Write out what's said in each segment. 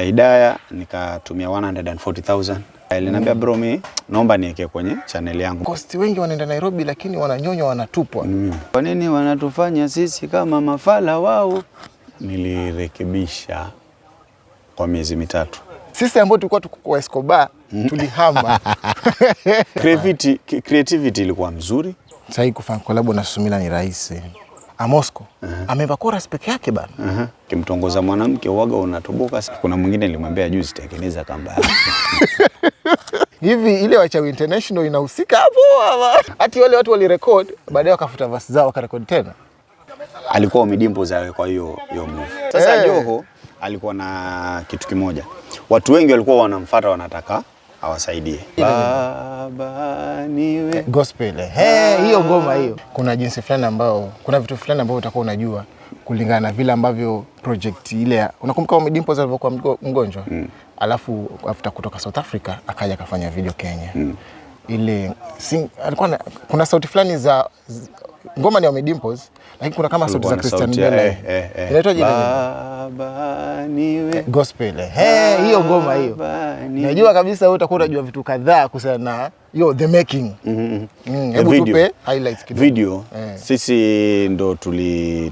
Hidaya nikatumia 140,000. Aliniambia bro, mimi naomba niweke kwenye channel yangu. Cost wengi wanaenda Nairobi lakini wananyonywa wanatupwa. Kwa nini wanatufanya sisi kama mafala wao? Nilirekebisha kwa miezi 3. Sisi ambao tulikuwa tuko kwa Escobar tulihama. Creativity ilikuwa mzuri. Sasa hii kufanya collab na Susumila ni rahisi. Amosco ameba chorus peke yake bana. Kimtongoza mwanamke uaga unatoboka. Kuna mwingine nilimwambia juzi tengeneza kamba yako. Hivi ile Wachawi International inahusika hapo ama? Hati wale watu walirecord baadaye wakafuta verse zao wakarekodi tena. Alikuwa Omidimpo zawe kwa hiyo move. Sasa Joho alikuwa na kitu kimoja. Watu wengi walikuwa wanamfuata wanataka awasaidie. Baba niwe gospel. Hiyo ngoma hiyo. Kuna jinsi fulani ambao kuna vitu fulani ambavyo utakuwa unajua kulingana na vile ambavyo project ile. Unakumbuka Omidimpo alivyokuwa mgonjwa? Alafu after kutoka South Africa akaja akafanya video Kenya. Ile alikuwa kuna sauti fulani za ngoma ni Omidimpo lakini kuna kama sauti za Christian Bella. Inaitwa jina Baba niwe gospel. Hiyo ngoma hiyo. Najua kabisa wewe utakuwa unajua vitu kadhaa kuhusiana na the making. Hebu tupe highlights kidogo. Video sisi ndo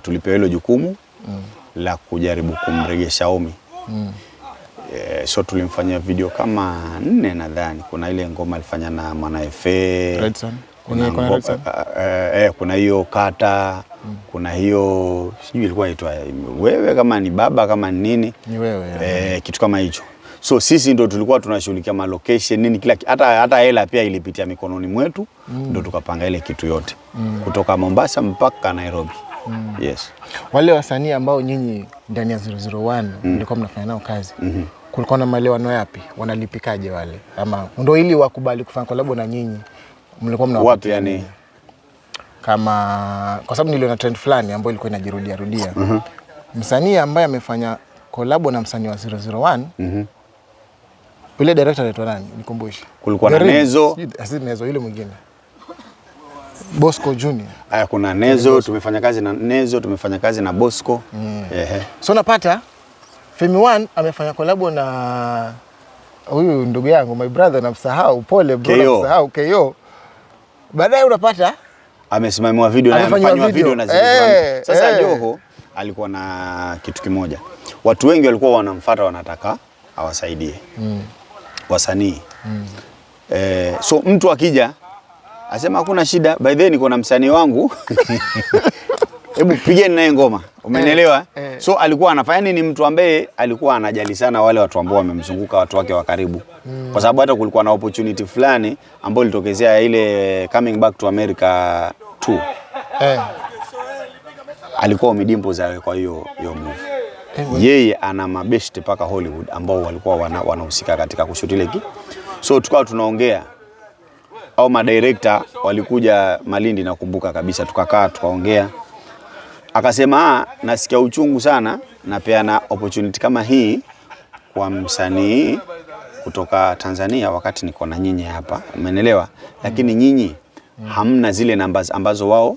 tulipewa hilo jukumu la kujaribu kumregesha Omi. So tulimfanyia video kama 4 nadhani. Kuna ile ngoma alifanya na Mana FA, Redson. Kuna hiyo kata, kuna hiyo sijui ilikuwa inaitwa wewe kama ni baba kama ni nini. Ni wewe. Kitu kama hicho. So sisi ndo tulikuwa tunashughulikia ma location nini kila hata hela pia ilipitia mikononi mwetu, ndo tukapanga ile kitu yote. Kutoka Mombasa mpaka Nairobi. Yes. Wale wasanii ambao nyinyi ndani ya 001 mlikuwa mnafanya nao kazi. Kulikuwa na maelewano yapi? Wanalipikaje wale? Ama ndio ili wakubali kufanya collab na nyinyi? Mlikuwa mna wapi yani? Kama kwa sababu niliona trend fulani ambayo ilikuwa inajirudia. Msanii ambaye amefanya collab na msanii wa 001. Yule director anaitwa nani? Nikumbushe. Kulikuwa na Nezo. Asili Nezo yule mwingine. Bosco Junior. Kuna Nezo, tumefanya kazi na Nezo, tumefanya kazi na Bosco. So napata Femi One amefanya collab na huyu ndugu yangu my brother namsahau pole bro namsahau KO. Baadaye unapata amesimamiwa video na amefanywa video na zile. Sasa Joho alikuwa na kitu kimoja. Watu wengi walikuwa wanamfuata wanataka awasaidie. Wasanii. So mtu akija asema hakuna shida, by the way niko na msanii wangu. Hebu pigeni naye ngoma. Umenielewa? So alikuwa anafanya nini? Mtu ambaye alikuwa anajali sana wale watu ambao wamemzunguka, watu wake wa karibu. Kwa sababu hata kulikuwa na opportunity fulani ambayo ilitokezea ile Coming Back to America 2. Alikuwa Omidimpo zawe kwa hiyo move. Yeye ana mabeshte paka Hollywood ambao walikuwa wanahusika katika kushoot ile kitu. So tukawa tunaongea au madirector walikuja Malindi nakumbuka kabisa, tukakaa tukaongea. Akasema nasikia uchungu sana napeana opportunity kama hii kwa msanii kutoka Tanzania wakati niko na nyinyi hapa. Umeelewa? Lakini nyinyi hamna zile numbers ambazo wao,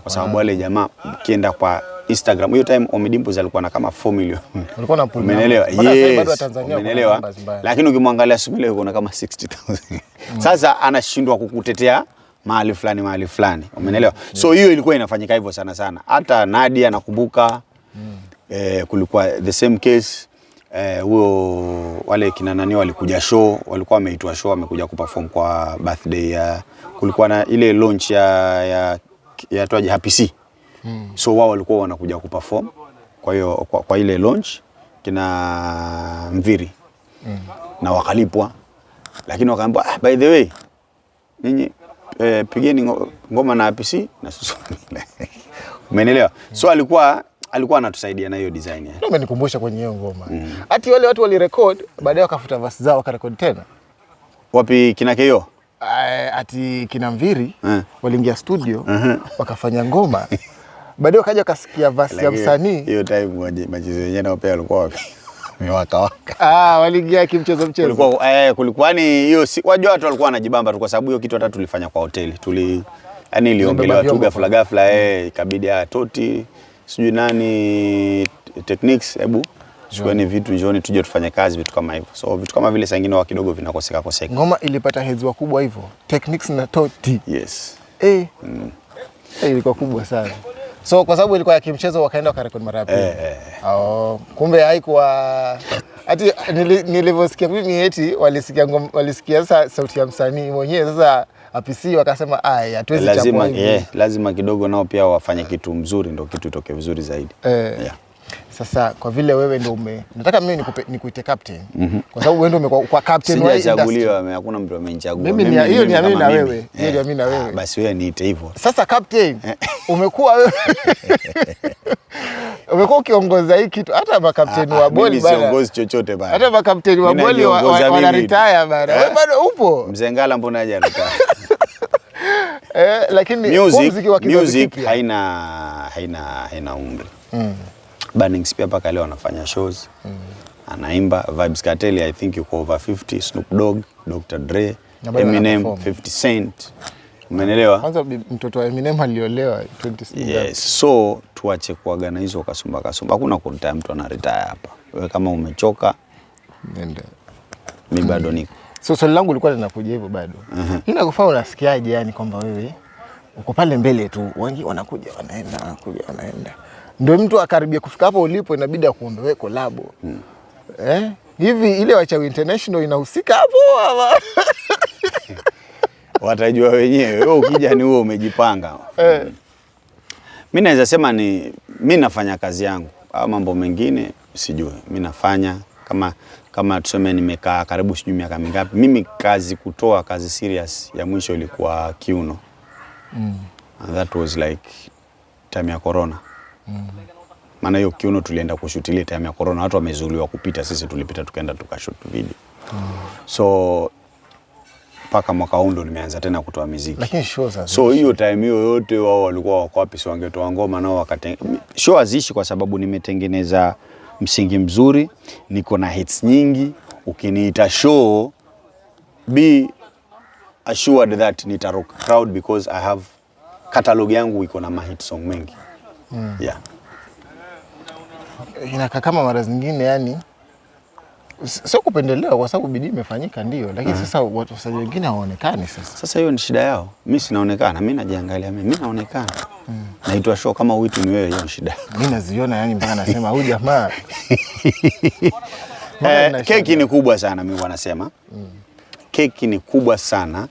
kwa sababu wale jamaa kienda kwa Instagram hiyo time Omidimpo alikuwa na kama 4 million. Walikuwa na pool. Umeelewa? Yes. Umeelewa? Lakini ukimwangalia Susumila yuko na kama 60,000. Sasa anashindwa kukutetea mahali fulani. Umeelewa? So hiyo ilikuwa inafanyika hivyo sana. Hata Nadia nakumbuka kulikuwa the same case. Huyo wale kina nani walikuja show, walikuwa wameitwa show, wamekuja kuperform kwa birthday ya kulikuwa na ile launch ya toaje Happy C. So wao walikuwa wanakuja kuperform. Kwa hiyo kwa ile launch kina Mviri. Na wakalipwa. Lakini wakaambiwa by the way nyinyi pigeni ngoma na Happy C na Susumila. Umeelewa? So alikuwa anatusaidia na hiyo design. Ndio umenikumbusha kwenye hiyo ngoma. Hati wale watu walirecord baadaye wakafuta verse zao wakarekodi tena. Wapi kina KO? Ati kina Mviri waliingia studio wakafanya ngoma. Baadaye wakaja wakasikia verse ya msanii. Hiyo time majizo yenyewe nao pia walikuwa wapi? Wamewaka. Waliingia kimchezo. Kulikuwa ni hiyo wajua watu walikuwa wanajibamba tu kwa sababu hiyo kitu hata tulifanya kwa hoteli. Yaani iliongelewa tu ghafla ikabidi Toti sijui nani techniques hebu chukueni vitu, njooni tuje tufanye kazi, vitu kama hivyo. So vitu kama vile saa nyingine wa kidogo vinakoseka. Ngoma ilipata heads wakubwa hivyo, Techniques na Toti. Yes. Ilikuwa kubwa sana. So kwa sababu ilikuwa ya kimchezo wakaenda wakarekodi mara ya pili. Kumbe haikuwa ati nilivyosikia mimi eti walisikia sasa sauti ya msanii mwenyewe, sasa APC wakasema hatuwezi chapwa hivi. Lazima kidogo nao pia wafanye kitu mzuri ndio kitu itoke vizuri zaidi. Sasa kwa vile wewe ndio nataka mimi nikuite captain. Kwa sababu wewe ndio umekuwa captain wa industry. Sijachaguliwa, hakuna mtu amenichagua. Hiyo ni mimi na wewe. Hiyo ni mimi na wewe. Basi wewe niite hivyo. Sasa captain, umekuwa wewe umekuwa ukiongoza hii kitu, hata makapteni wa boli bana. Mimi siongozi chochote bana. Hata makapteni wa boli wana retire bana. Wewe bado upo? Mzengala mbona haja retire? Lakini music haina umri. Bannings pia paka leo anafanya shows. Anaimba. Vybz Kartel I think yuko over 50, Snoop Dogg, Dr. Dre, Eminem, 50 Cent. Umeelewa? Kwanza mtoto wa Eminem aliolewa 20. Yes, so tuache kuagana hizo kasumba. Hakuna kuretire, mtu ana retire hapa. Wewe kama umechoka nenda. Mimi bado niko. So swali langu lilikuwa linakuja hivyo bado. Inakufaa unasikiaje yani kwamba wewe uko pale mbele tu, wengi wanakuja wanaenda. Ndio mtu akaribia kufika hapo ulipo inabidi akuombe wewe collab. Hivi ile Wachawi International inahusika hapo ama? Watajua wenyewe. Wewe ukija ni wewe umejipanga. Mimi naweza sema mimi nafanya kazi yangu. Au mambo mengine sijui. Mimi nafanya kama tuseme nimekaa karibu sijui miaka mingapi. Mimi kutoa kazi serious ya mwisho ilikuwa Kiuno. And that was like time ya corona. Maana hiyo Kiuno tulienda kushutilia time ya corona, watu wamezuiliwa kupita, sisi tulipita tukaenda tukashoot video. So paka mwaka huu ndo nimeanza tena kutoa muziki. Lakini show sasa. So hiyo time hiyo yote wao walikuwa wako wapi, si wangetoa ngoma nao show azishi kwa sababu nimetengeneza msingi mzuri, niko na hits nyingi. Ukiniita show, be assured that nitarock crowd because I have catalog yangu iko na hit song mengi. Inakaa kama mara zingine yani sio kupendelewa kwa sababu bidii imefanyika ndio, lakini sasa watu wengine hawaonekani sasa. Sasa hiyo ni shida yao. Mimi sinaonekana, mimi najiangalia mimi naonekana. Naitwa show kama uitu ni wewe, hiyo ni shida. Mimi naziona yani mpaka nasema huyu jamaa. Keki ni kubwa sana mimi wanasema. Keki ni kubwa sana.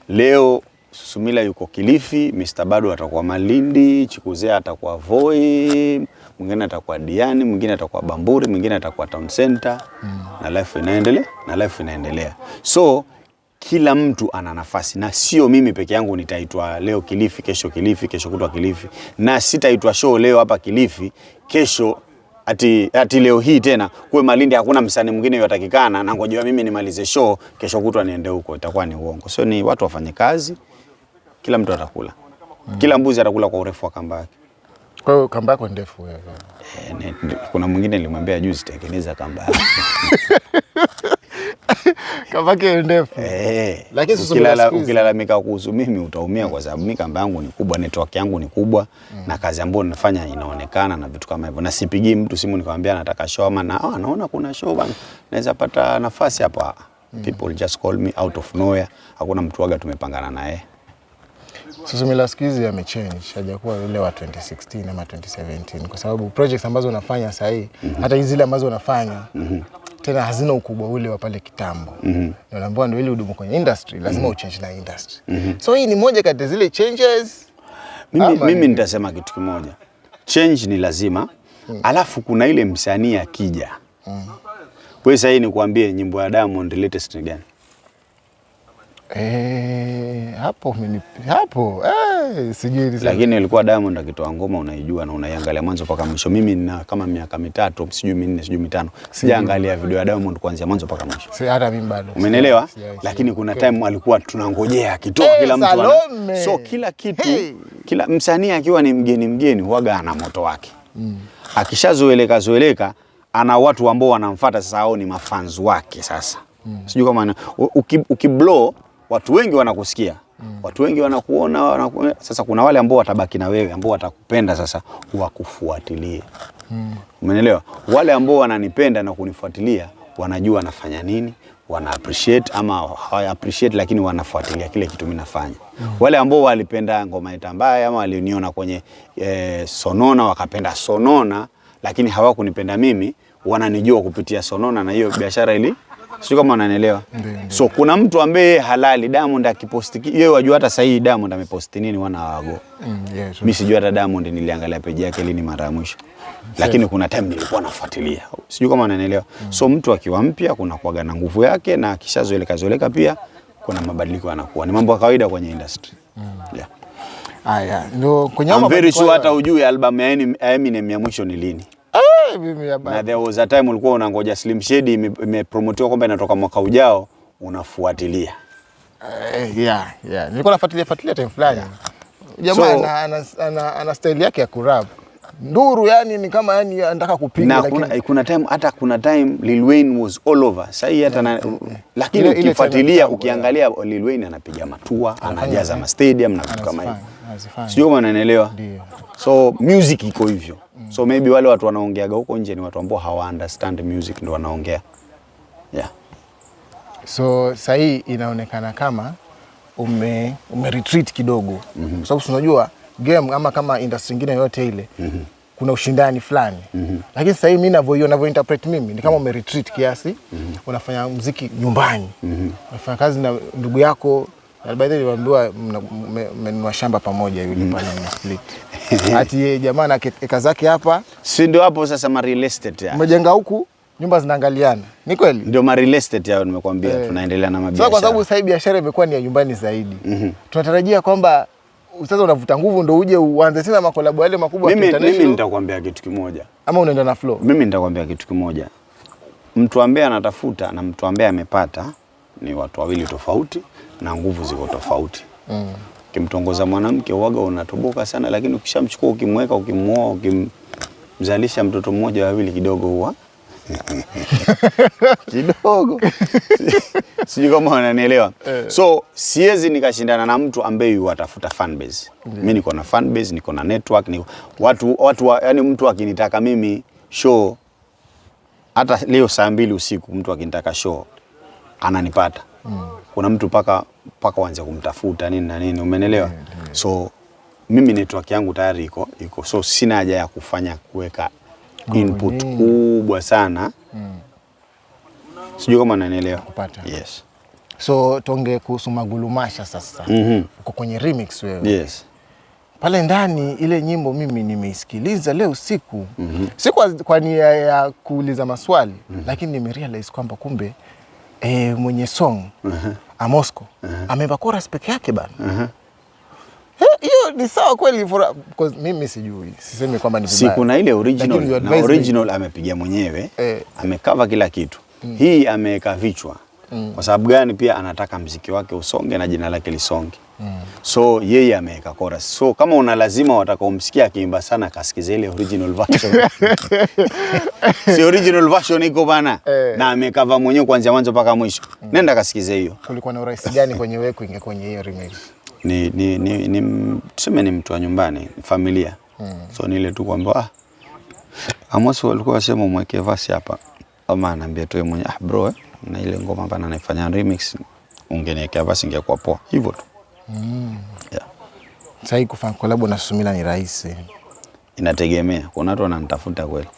Leo Susumila yuko Kilifi, Mr. Bado atakuwa Malindi, Chikuzea atakuwa Voi, mwingine atakuwa Diani, mwingine atakuwa Bamburi, mwingine atakuwa Town Center. Na life inaendelea. So kila mtu ana nafasi na sio mimi peke yangu nitaitwa leo Kilifi, kesho Kilifi, kesho kutwa Kilifi. Na sitaitwa show leo hapa Kilifi, kesho ati leo hii tena kwa Malindi hakuna msanii mwingine yotakikana na ngojea mimi nimalize show kesho kutwa niende huko, itakuwa ni uongo. So ni watu wafanye kazi, kila mtu atakula. Kila mbuzi atakula kwa urefu wa kamba yake. Kwa hiyo kamba yako ndefu wewe. Kuna mwingine nilimwambia juzi tengeneza kamba yako. Kamba yake ndefu. Lakini ukilalamika kuhusu mimi utaumia kwa sababu mimi kamba yangu ni kubwa, network yangu ni kubwa na kazi ambayo ninafanya inaonekana na vitu kama hivyo. Na sipigii mtu simu nikamwambia nataka show ama naona kuna show bana. Naweza pata nafasi hapa. People just call me out of nowhere. Hakuna mtu waga tumepangana naye. Susumila skizi amechange, hajakuwa yule wa 2016 ama 2017 kwa sababu projects ambazo unafanya sasa hivi hata hizi zile ambazo unafanya tena hazina ukubwa ule wa pale kitambo. Unaambiwa ndio ile hudumu kwenye industry lazima uchange na industry. So hii ni moja kati ya zile changes. Mimi nitasema kitu kimoja. Change ni lazima. Alafu kuna ile msanii akija. Kwa sasa hii nikwambie nyimbo ya Diamond latest ni gani? Hapo sijui. Lakini ilikuwa Diamond akitoa ngoma unaijua na unaiangalia mwanzo mpaka mwisho. Mimi nina kama miaka 3, sijui 4, sijui 5. Sijaangalia video ya Diamond kuanzia mwanzo mpaka mwisho. Si hata mimi bado. Umeelewa? Lakini kuna time alikuwa tunangojea akitoa kila mtu so kila kitu kila msanii akiwa ni mgeni huaga ana moto wake. Akishazoeleka ana watu ambao wanamfuata sasa, hao ni mafans wake sasa. Sijui kama ukiblow watu wengi wanakusikia. Watu wengi wanakuona, sasa kuna wale ambao watabaki na wewe ambao watakupenda sasa wakufuatilie. Umeelewa? Wale ambao wananipenda na kunifuatilia wanajua nafanya nini, wana appreciate ama hawa appreciate, lakini wanafuatilia kile kitu mimi nafanya. Wale ambao walipenda ngoma itambaya ama waliniona kwenye Sonona wakapenda Sonona, lakini hawakunipenda mimi, wananijua kupitia Sonona, na hiyo biashara ili sio kama unanielewa. So kuna mtu ambaye halali Diamond akiposti yeye wajua hata sasa Diamond ameposti nini wanawago. Mimi sijui hata Diamond niliangalia page yake lini mara ya mwisho. Lakini kuna time nilikuwa nafuatilia. Sijui kama unanielewa. So mtu akiwa mpya kuna kuaga na nguvu yake, na kishazoeleka pia kuna mabadiliko yanakuwa. Ni mambo ya kawaida kwenye industry. Yeah. Haya, ndio kwenye I'm very sure hata ujui album ya Eminem ya mwisho ni lini. Mimi ya na there was a time ulikuwa unangoja Slim Shady imepromotiwa kwamba inatoka mwaka ujao, unafuatilia. Yeah. Nilikuwa nafuatilia time fulani. Jamaa so, ana style yake ya kurap. Nduru yani ni kama yani anataka kupiga, lakini kuna time Lil Wayne was all over. Sasa hata lakini ukifuatilia ukiangalia Lil Wayne anapiga matua, anajaza ma stadium na vitu kama hivyo. Sio kama unanielewa. So music iko hivyo. So maybe wale watu wanaongeaga huko nje ni watu ambao hawa understand music ndio wanaongea. Yeah. So sasa hii inaonekana kama ume retreat kidogo. Kwa sababu unajua game ama kama industry nyingine yote ile kuna ushindani fulani. Lakini sasa hii mimi ninavyo interpret mimi ni kama ume retreat kiasi, unafanya muziki nyumbani. Unafanya kazi na ndugu yako, na baadaye niwaambiwa mmenunua shamba pamoja yule pale na split. Ati jamaa na eka zake hapa, si ndio hapo sasa ma real estate ya. Umejenga huku, nyumba zinaangaliana. Ni kweli? Ndio ma real estate yao nimekwambia, tunaendelea na mabiashara. Sasa kwa sababu sasa biashara imekuwa ni ya nyumbani zaidi. Tunatarajia kwamba sasa unavuta nguvu ndio uje uanze tena makolabo yale makubwa international. Mimi nitakwambia kitu kimoja. Ama unaenda na flow? Mimi nitakwambia kitu kimoja. Mtu ambaye anatafuta na mtu ambaye amepata ni watu wawili tofauti na nguvu ziko tofauti. Ukimtongoza mwanamke uaga unatoboka sana, lakini ukishamchukua ukimweka, ukimuoa, ukimzalisha mtoto mmoja wawili kidogo huwa kidogo. Sijui kama unanielewa. So siwezi nikashindana na mtu ambaye yuatafuta fan base. Mimi niko na fan base, niko na network, niko watu yani mtu akinitaka mimi show hata leo saa 2 usiku mtu akinitaka show ananipata. Kuna mtu paka waanze kumtafuta nini na nini, umeelewa? So mimi network yangu tayari iko. So sina haja ya kufanya kuweka input kubwa sana. Sijui kama unanielewa. Yes. So tuongee kuhusu Magulumasha sasa. Uko kwenye remix wewe. Yes. Pale ndani ile nyimbo mimi nimeisikiliza leo usiku. Si kwa nia ya kuuliza maswali, lakini nimerealize kwamba kumbe mwenye song Amosko amemba chorus peke yake bana. Hiyo ni sawa kweli, because mimi sijui, sisemi kwamba ni vibaya. Si kuna ile original na original amepiga mwenyewe, amecover kila kitu. Hii ameweka vichwa. Kwa sababu gani? Pia anataka mziki wake usonge na jina lake lisonge. So yeye ameweka chorus. So kama una lazima watakaomsikia akiimba sana kasikize ile original version. Si original version iko bana. Na amecover mwenyewe kuanzia mwanzo mpaka mwisho. Nenda kasikize hiyo. Kulikuwa na urahisi gani kwenye wewe kuingia kwenye hiyo remix? Tuseme ni mtu wa nyumbani, familia. So ni ile tu kwamba Amos walikuwa wasema mweke verse hapa. Ama ananiambia tu mwenyewe bro na ile ngoma hapa naifanya remix, ungeniwekea verse ingekuwa poa. Hivyo tu. Yeah. Sasa hii kufanya collab na Susumila ni rahisi. Inategemea. Kuna watu wananitafuta kweli.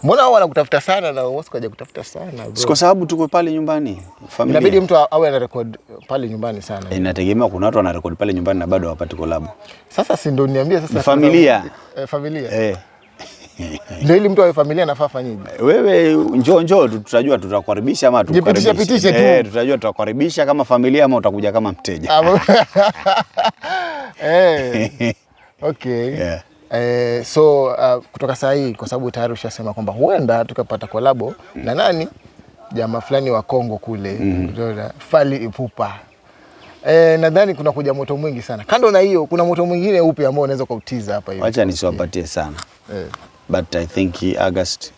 Mbona wao wanakutafuta sana na Amos kaja kutafuta sana bro? Kwa sababu tuko pale nyumbani, familia. Inabidi mtu awe ana record pale nyumbani sana. Inategemea, kuna watu wana record pale nyumbani na bado hawapati collab. Sasa si ndio niambie sasa familia. Familia. Ndio ili mtu awe familia anafaa fanyaje? Wewe njoo tutajua tutakukaribisha ama tukukaribisha. Pitishe tu. Tutajua tutakukaribisha kama familia ama utakuja kama mteja. Okay. Yeah. So kutoka saa hii kwa sababu tayari ushasema kwamba huenda tukapata kolabo na nani? Jamaa fulani wa Kongo kule, Fally Ipupa. Nadhani kuna kuja moto mwingi sana. Kando na hiyo kuna moto mwingine upi ambao unaweza kuutiza hapa hivi? Acha nisiwapatie sana. But I think August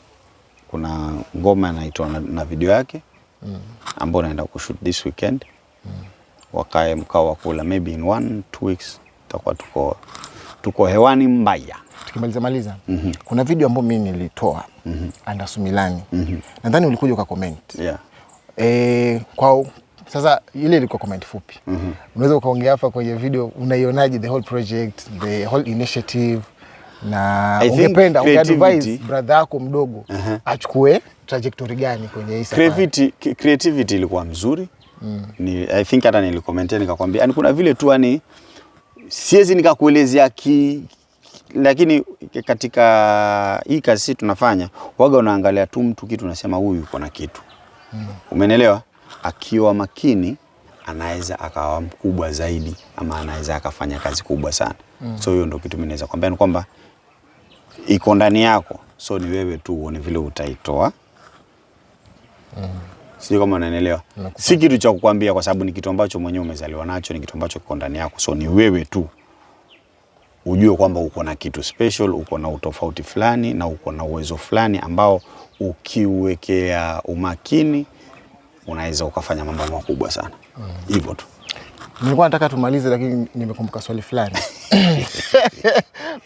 kuna ngoma inaitwa na video yake ambao naenda kushoot this weekend. Wakae mkao wa kula maybe in 1-2 weeks tutakuwa tuko hewani mbaya. tukimaliza kuna video ambayo mimi nilitoa Anderson Milani. Nadhani ulikuja ukacomment. Kwa sasa ile ilikuwa comment fupi. Unaweza ukaongea hapa kwenye video, unaionaje the whole project, the whole initiative, na ungependa ungeadvise brother yako mdogo achukue trajectory gani kwenye hii safari? Creativity ilikuwa mzuri. I think hata nilikomentia nikakwambia, yani kuna vile tu yani siwezi nikakuelezea lakini katika hii kazi tunafanya waga unaangalia tu mtu kitu unasema huyu yuko na kitu. Umeelewa? Akiwa makini anaweza akawa mkubwa zaidi ama anaweza akafanya kazi kubwa sana. So hiyo ndio kitu mimi naweza kwambia, ni kwamba iko ndani yako, so ni wewe tu uone vile utaitoa. Sio kama unanielewa. Si kitu cha kukwambia kwa sababu ni kitu ambacho mwenyewe umezaliwa nacho, ni kitu ambacho kiko ndani yako. So ni wewe tu ujue kwamba uko na kitu special, uko na utofauti fulani na uko na uwezo fulani ambao ukiuwekea umakini unaweza ukafanya mambo makubwa sana. Hivyo tu. Nilikuwa nataka tumalize lakini nimekumbuka swali fulani.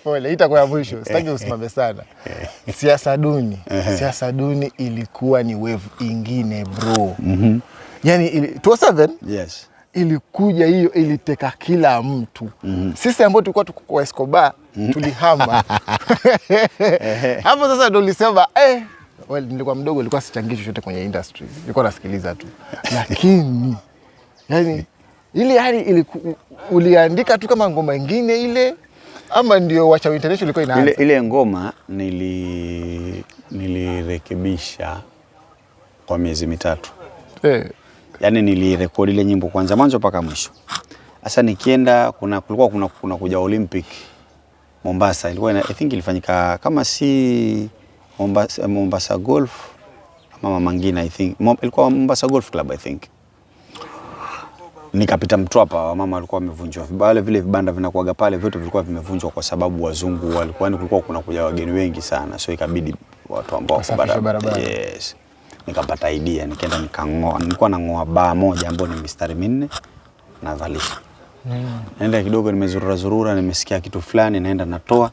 Pole, itakuwa ya mwisho. Sitaki usimame sana. Siasa duni. Siasa duni ilikuwa ni wave ingine bro. Yani 27 yes. Ilikuja hiyo, iliteka kila mtu. Sisi ambao tulikuwa tuko kwa Escobar tulihama. Hapo sasa ndio nilisema nilikuwa mdogo, nilikuwa sichangi chochote kwenye industry. Nilikuwa nasikiliza tu. Lakini yani ile uliandika tu kama ngoma nyingine ile ama ndio Wachawi International ilikuwa inaanza? Ile ngoma nilirekebisha kwa miezi 3. Yani nilirekodi ile nyimbo kwanza mwanzo mpaka mwisho. Sasa nikienda kulikuwa kuja Olympic Mombasa, ilikuwa I think ilifanyika kama si Mombasa Golf ama Mangina, I think ilikuwa Mombasa Golf Club I think. Nikapita Mtwapa, wamama walikuwa wamevunjwa vile vibanda vinakuaga pale, vyote vilikuwa vimevunjwa kwa sababu wazungu walikuwa, yani kulikuwa kunakuja wageni wengi sana, so ikabidi watu ambao barabara. Yes. Nikapata idea, nikaenda nilikuwa nangoa baa moja ambayo ni mistari 4 na valisha. Naenda kidogo nimezurura nimesikia kitu fulani, naenda natoa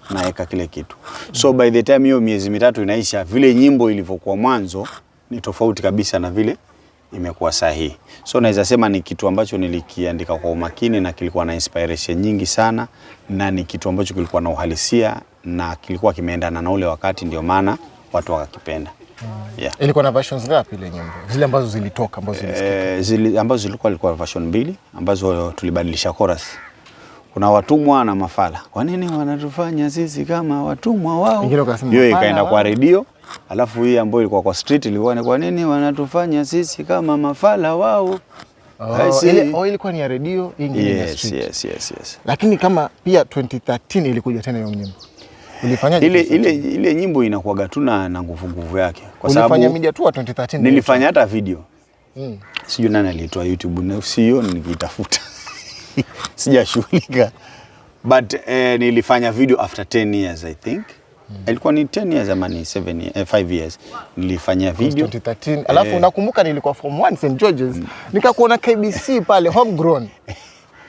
naeka kile kitu. So by the time hiyo miezi 3 inaisha, vile nyimbo ilivyokuwa mwanzo ni tofauti kabisa na vile imekuwa sahihi. So naweza sema ni kitu ambacho nilikiandika kwa umakini na kilikuwa na inspiration nyingi sana, na ni kitu ambacho kilikuwa na uhalisia na kilikuwa kimeendana na ule wakati, ndio maana watu wakakipenda. Ilikuwa na versions ngapi ile nyimbo? Zile ambazo zilitoka ambazo zilisikika? Zile ambazo ilikuwa version 2 ambazo tulibadilisha chorus. Kuna watumwa na mafala. Kwa nini wanatufanya sisi kama watumwa wao? Hiyo ikaenda kwa radio. Alafu hii ambayo ilikuwa kwa street ilikuwa ni kwa nini wanatufanya sisi kama mafala wao? Ilikuwa ni ya radio, ingine ya street. Yes. Lakini kama pia 2013 ilikuja tena hiyo nyimbo. Ulifanyaje? Ile nyimbo inakuaga tu na nguvu yake. Kwa sababu ulifanya media tour 2013. Nilifanya hata video. Sijui nani alitoa YouTube na sio nikitafuta. Sijashughulika. But nilifanya video after 10 years I think. Ilikuwa ni 10 years ama ni 5 years. Nilifanya video 2013. Alafu nakumbuka nilikuwa form 1 St George's. Nikakuona KBC pale homegrown.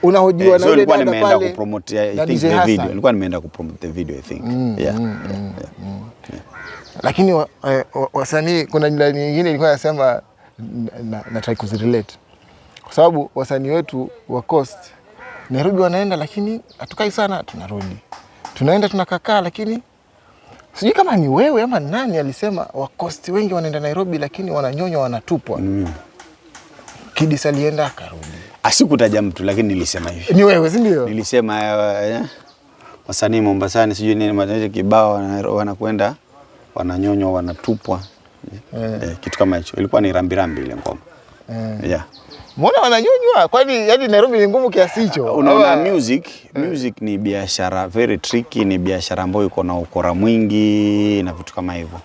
Unahojiwa na yule dada pale. Kupromote I think the video. Nilikuwa nimeenda kupromote the video I think. Lakini wasanii kuna nyingine ilikuwa nasema na try kuzirelate. Kwa sababu wasanii wetu wa Coast Nairobi wanaenda lakini hatukai sana, tunarudi. Tunaenda tunakaa lakini sijui kama ni wewe ama nani alisema wa Coast wengi wanaenda Nairobi lakini wananyonywa wanatupwa. Kidis alienda akarudi. Asikutaja mtu lakini nilisema hivi. Ni wewe si ndio? Nilisema wasanii Mombasani sijui nini mataje kibao wanakwenda wananyonywa wanatupwa. Kitu kama hicho. Ilikuwa ni rambirambi ile ngoma. Mbona wananyonywa? Kwani yani Nairobi ni ngumu kiasi hicho? Unaona music ni biashara very tricky, ni biashara ambayo iko na ukora mwingi na vitu kama hivyo.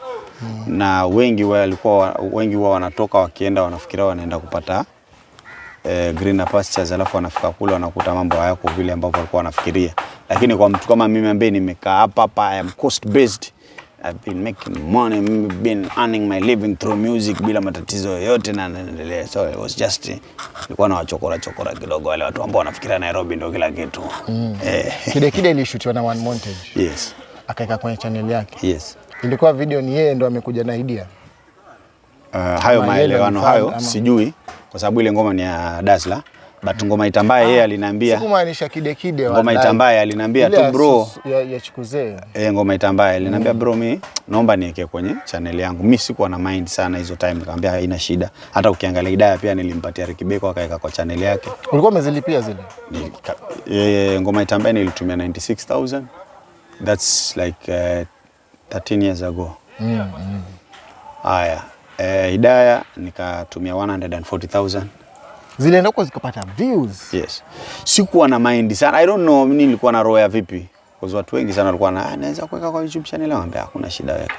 Na wengi wao wanatoka wakienda wanafikiria wanaenda kupata greener pastures, alafu wanafika kule wanakuta mambo hayako vile ambavyo walikuwa wanafikiria. Lakini kwa mtu kama mimi ambaye nimekaa hapa I am coast based, I've been making money, been earning my living through music bila matatizo yoyote na naendelea. So it was just ilikuwa na wachokora kidogo wale watu ambao wanafikiria Nairobi ndio kila kitu. Kide ilishutiwa na One Montage. Yes. akaeka kwenye channel yake. Yes. Ilikuwa video ni yeye ndo amekuja na idea. Hayo maelewano hayo sijui kwa sababu ile ngoma ni ya Dazzler. But ngoma itambaye yeye aliniambia. Sikumaanisha kide wala. Ngoma itambaye aliniambia tu bro. Ya chikuze. Ngoma itambaye aliniambia bro mimi naomba niweke kwenye channel yangu. Mimi sikuwa na mind sana hizo time, nikamwambia haina shida. Hata ukiangalia Hidaya pia nilimpatia Rikibeko akaweka kwa channel yake. Ulikuwa umezilipia zile? Ngoma itambaye nilitumia 96,000. That's like 13 years ago. Haya. Hidaya nikatumia 140,000. Zile ndoko zikapata views. Yes. Sikuwa na mind sana. I don't know mimi nilikuwa na roho ya vipi. Kwa watu wengi sana walikuwa na naweza kuweka kwa YouTube channel yangu, hakuna shida weka.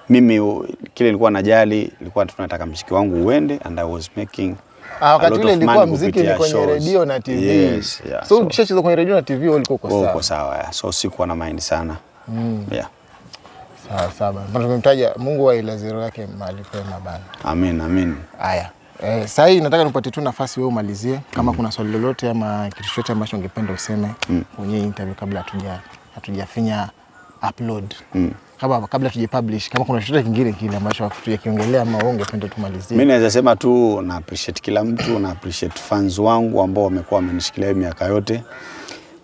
Mimi kile nilikuwa najali, nilikuwa tunataka muziki wangu uende and I was making wakati ule ilikuwa muziki ni kwenye radio na TV. Yes, yeah. So ukishacheza kwenye radio na TV ulikuwa uko sawa. Uko sawa, yeah. So sikuwa na mind sana. Yeah. Sawa. Bado tumemtaja Mungu wa ila zero yake mahali pema bana. Amen. Haya. Sasa hii nataka nipate tu nafasi wewe umalizie kama kuna swali lolote ama kitu chochote ambacho ungependa useme kwenye interview kabla hatujafinya upload. Kabla tujipublish, kama kuna chochote kingine kile ambacho tujakiongelea ama wewe ungependa tumalizie. Mimi naweza sema tu na appreciate kila mtu, na appreciate fans wangu ambao wamekuwa wamenishikilia miaka yote.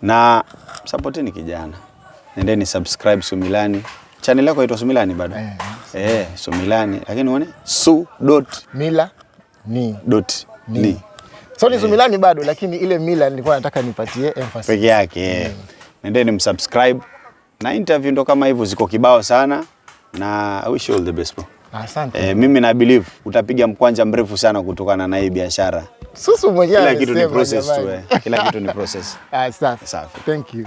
Na supporteni kijana. Nendeni subscribe Sumilani. Channel yako inaitwa Sumilani bado? Sumilani. Lakini uone su.mila ni. So ni Sumilani bado, lakini ile Mila nilikuwa nataka nipatie emphasis peke yake. Nendeni msubscribe. Na interview ndo kama hivyo ziko kibao sana, na I wish you all the best bro. Asante. Mimi na believe utapiga mkwanja mrefu sana kutokana na hii biashara. Susu mwenyewe kila kitu ni process tu. Kila kitu ni process. Safi. Thank you.